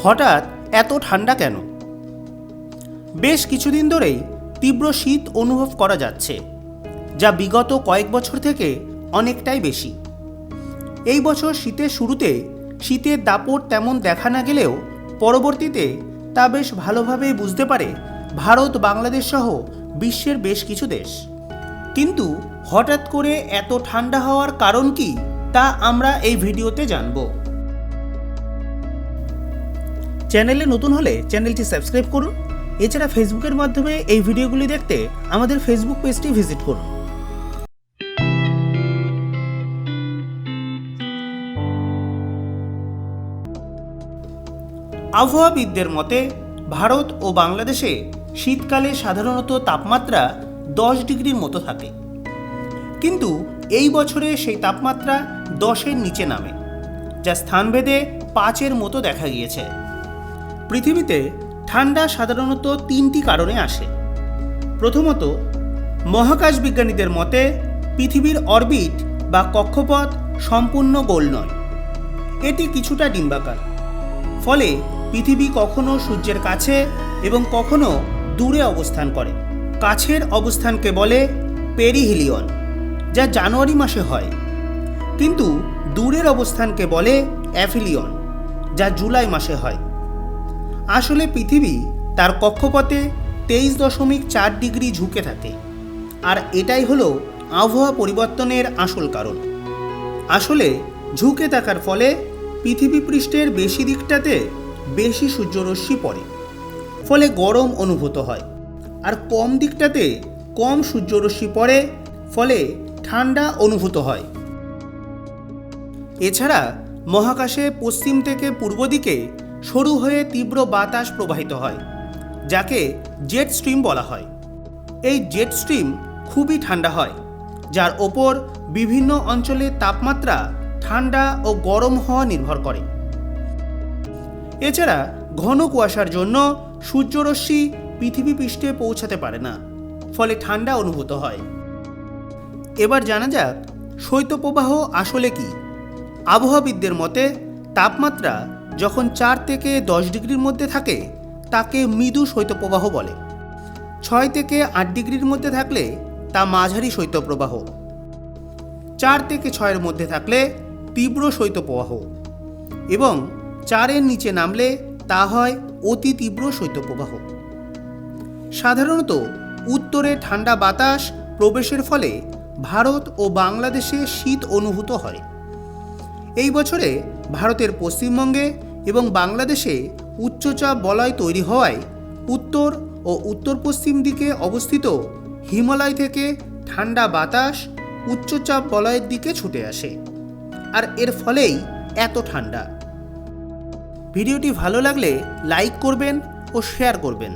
হঠাৎ এত ঠান্ডা কেন? বেশ কিছুদিন ধরেই তীব্র শীত অনুভব করা যাচ্ছে, যা বিগত কয়েক বছর থেকে অনেকটাই বেশি। এই বছর শীতের শুরুতে শীতের দাপট তেমন দেখা না গেলেও পরবর্তীতে তা বেশ ভালোভাবেই বুঝতে পারে ভারত, বাংলাদেশ সহ বিশ্বের বেশ কিছু দেশ। কিন্তু হঠাৎ করে এত ঠান্ডা হওয়ার কারণ কি, তা আমরা এই ভিডিওতে জানব। চ্যানেলে নতুন হলে চ্যানেলটি সাবস্ক্রাইব করুন। এছাড়া ফেসবুকের মাধ্যমে এই ভিডিওগুলি দেখতে আমাদের ফেসবুক পেজটি ভিজিট করুন। আবহাওয়াবিদদের মতে ভারত ও বাংলাদেশে শীতকালে সাধারণত তাপমাত্রা 10 ডিগ্রির মতো থাকে, কিন্তু এই বছরে সেই তাপমাত্রা 10-এর নিচে নামে, যা স্থানভেদে 5-এর মতো দেখা গিয়েছে। পৃথিবীতে ঠান্ডা সাধারণত 3টি কারণে আসে। প্রথমত, মহাকাশ বিজ্ঞানীদের মতে পৃথিবীর অরবিট বা কক্ষপথ সম্পূর্ণ গোল নয়, এটি কিছুটা ডিম্বাকার। ফলে পৃথিবী কখনো সূর্যের কাছে এবং কখনো দূরে অবস্থান করে। কাছের অবস্থানকে বলে পেরিহিলিয়ন, যা জানুয়ারি মাসে হয়, কিন্তু দূরের অবস্থানকে বলে অ্যাফিলিয়ন, যা জুলাই মাসে হয়। আসলে পৃথিবী তার কক্ষপথে 23.4 ডিগ্রি ঝুঁকে থাকে, আর এটাই হলো আবহাওয়া পরিবর্তনের আসল কারণ। আসলে ঝুঁকে থাকার ফলে পৃথিবী পৃষ্ঠের বেশি দিকটাতে বেশি সূর্যরশ্মি পড়ে, ফলে গরম অনুভূত হয়, আর কম দিকটাতে কম সূর্যরশ্মি পড়ে, ফলে ঠান্ডা অনুভূত হয়। এছাড়া মহাকাশে পশ্চিম থেকে পূর্ব দিকে সরু হয়ে তীব্র বাতাস প্রবাহিত হয়, যাকে জেট স্ট্রিম বলা হয়। এই জেট স্ট্রিম খুবই ঠান্ডা হয়, যার ওপর বিভিন্ন অঞ্চলের তাপমাত্রা ঠান্ডা ও গরম হওয়া নির্ভর করে। এছাড়া ঘন কুয়াশার জন্য সূর্যরশ্মি পৃথিবী পৃষ্ঠে পৌঁছাতে পারে না, ফলে ঠান্ডা অনুভূত হয়। এবার জানা যাক শৈত্যপ্রবাহ আসলে কি। আবহাওয়াবিদদের মতে তাপমাত্রা যখন 4 থেকে 10 ডিগ্রির মধ্যে থাকে তাকে মৃদু শৈত্যপ্রবাহ বলে। 6 থেকে 8 ডিগ্রির মধ্যে থাকলে তা মাঝারি শৈত্যপ্রবাহ। 4 থেকে 6-এর মধ্যে থাকলে তীব্র শৈত্যপ্রবাহ, এবং 4-এর নিচে নামলে তা হয় অতি তীব্র শৈত্যপ্রবাহ। সাধারণত উত্তরে ঠান্ডা বাতাস প্রবেশের ফলে ভারত ও বাংলাদেশে শীত অনুভূত হয়। এই বছরে ভারতের পশ্চিমবঙ্গে এবং বাংলাদেশে উচ্চচাপ বলয় তৈরি হওয়ায় উত্তর ও উত্তর পশ্চিম দিকে অবস্থিত হিমালয় থেকে ঠান্ডা বাতাস উচ্চচাপ বলয়ের দিকে ছুটে আসে, আর এর ফলেই এত ঠান্ডা। ভিডিওটি ভালো লাগলে লাইক করবেন ও শেয়ার করবেন।